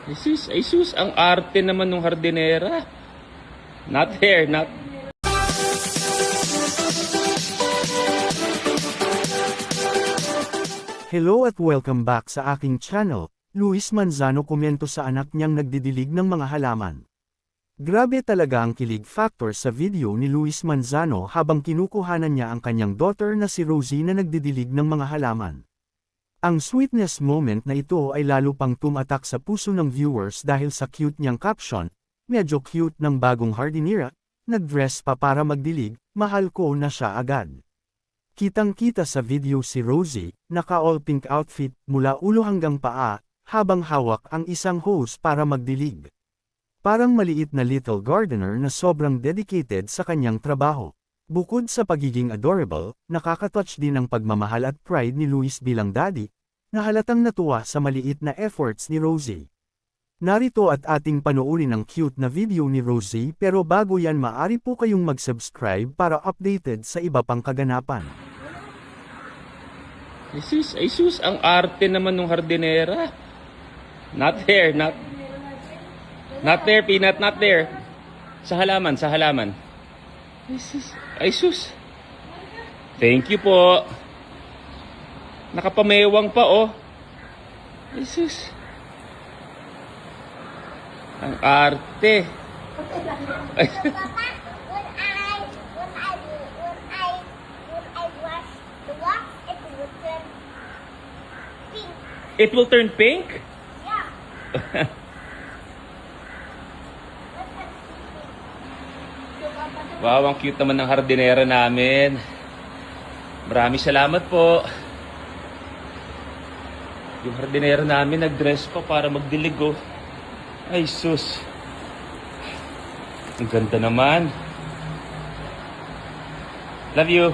Ay sus, ang arte naman ng hardinera. Not here, not... Hello at welcome back sa aking channel. Luis Manzano komento sa anak niyang nagdidilig ng mga halaman. Grabe talaga ang kilig factor sa video ni Luis Manzano habang kinukuhanan niya ang kanyang daughter na si Rosie na nagdidilig ng mga halaman. Ang sweetness moment na ito ay lalo pang tumatak sa puso ng viewers dahil sa cute niyang caption, medyo cute ng bagong hardinera, nag-dress pa para magdilig, mahal ko na siya agad. Kitang-kita sa video si Rosie, naka-all pink outfit mula ulo hanggang paa, habang hawak ang isang hose para magdilig. Parang maliit na little gardener na sobrang dedicated sa kanyang trabaho. Bukod sa pagiging adorable, nakakatouch din ang pagmamahal at pride ni Luis bilang daddy, na halatang natuwa sa maliit na efforts ni Rosie. Narito at ating panoorin ang cute na video ni Rosie pero bago yan maaari po kayong mag-subscribe para updated sa iba pang kaganapan. Ay sus, ang arte naman ng hardinera. Not here, not... Not there, Peanut, not there. Sa halaman, sa halaman. Ay sus. Thank you po. Nakapamewang pa, oh. Ay sus. Ang arte. Ay. When I wash the wax, it will turn pink. It will turn pink? Yeah. Wow, ang cute naman ng hardinera namin. Maraming salamat po. Yung hardinera namin nag-dress pa para magdilig, oh. Ay sus. Ang ganda naman. Love you.